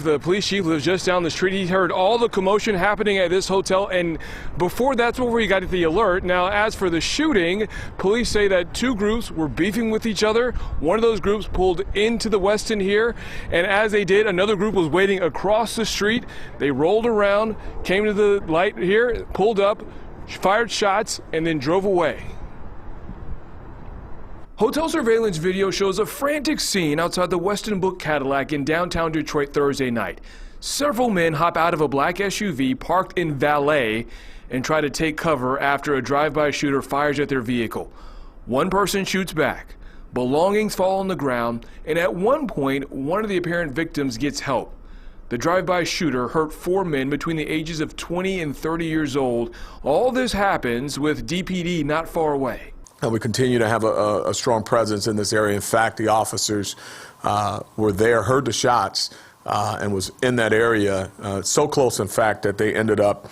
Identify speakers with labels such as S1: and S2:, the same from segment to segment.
S1: the police chief, lives just down the street. He heard all the commotion happening at this hotel, and that's before he got the alert. Now, as for the shooting, police say that two groups were beefing with each other. One of those groups pulled into the Westin here, and as they did, another group was waiting across the street. They rolled around, came to the light here, pulled up, fired shots, and then drove away. Hotel surveillance video shows a frantic scene outside the Westin Book Cadillac in downtown Detroit Thursday night. Several men hop out of a black SUV parked in valet and try to take cover after a drive-by shooter fires at their vehicle. One person shoots back. Belongings fall on the ground, and at one point, one of the apparent victims gets help. The drive-by shooter hurt four men between the ages of 20 and 30 years old. All this happens with DPD not far away.
S2: And we continue to have a strong presence in this area. In fact, the officers were there, heard the shots, and was in that area, so close, in fact, that they ended up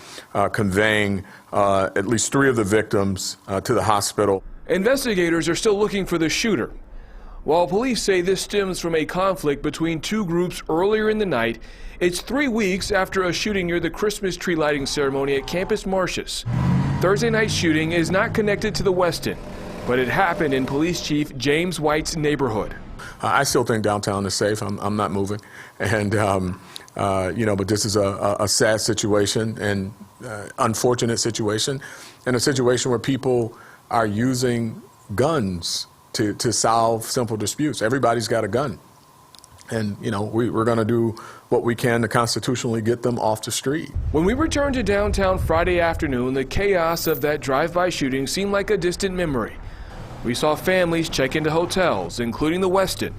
S2: conveying at least three of the victims to the hospital.
S1: Investigators are still looking for the shooter. While police say this stems from a conflict between two groups earlier in the night, it's 3 weeks after a shooting near the Christmas tree lighting ceremony at Campus Martius. Thursday night's shooting is not connected to the Westin, but it happened in Police Chief James White's neighborhood.
S2: I still think downtown is safe. I'm not moving. And, but this is a sad situation and unfortunate situation, and a situation where people are using guns to solve simple disputes. Everybody's got a gun. And, we're going to do what we can to constitutionally get them off the street.
S1: When we returned to downtown Friday afternoon, the chaos of that drive-by shooting seemed like a distant memory. We saw families check into hotels, including the Westin,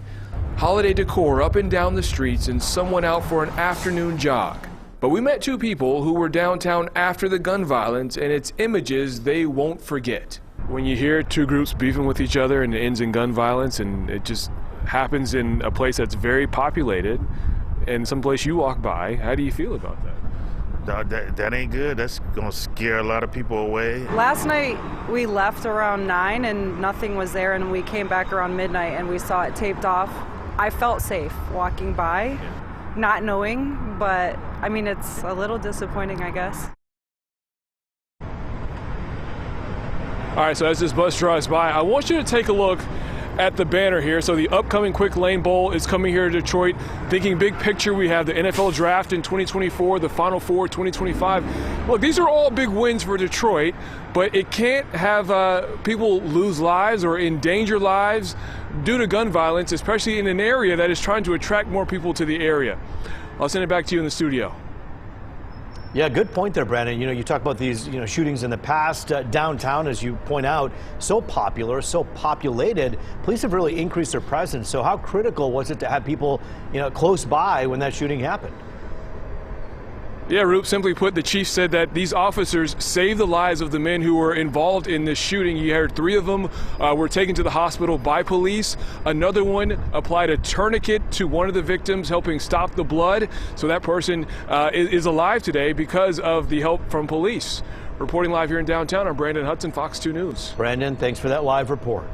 S1: holiday decor up and down the streets, and someone out for an afternoon jog. But we met two people who were downtown after the gun violence, and it's images they won't forget. When you hear two groups beefing with each other and it ends in gun violence, and it just happens in a place that's very populated and someplace you walk by, how do you feel about that?
S3: That ain't good. That's gonna scare a lot of people away.
S4: Last night we left around 9 and nothing was there, and we came back around midnight and we saw it taped off. I felt safe walking by, not knowing, but I mean, it's a little disappointing, I guess.
S1: All right, so as this bus drives by, I want you to take a look at the banner here. So the upcoming Quick Lane Bowl is coming here to Detroit. Thinking big picture, we have the NFL Draft in 2024, the Final Four 2025. Look, these are all big wins for Detroit, but it can't have people lose lives or endanger lives due to gun violence, especially in an area that is trying to attract more people to the area. I'll send it back to you in the studio.
S5: Yeah, good point there, Brandon. You talk about these, shootings in the past. Downtown, as you point out, so popular, so populated. Police have really increased their presence. So how critical was it to have people, close by when that shooting happened?
S1: Yeah, Roop, simply put, the chief said that these officers saved the lives of the men who were involved in this shooting. You heard 3 of them were taken to the hospital by police. Another one applied a tourniquet to one of the victims, helping stop the blood. So that person is alive today because of the help from police. Reporting live here in downtown, I'm Brandon Hudson, Fox 2 News.
S5: Brandon, thanks for that live report.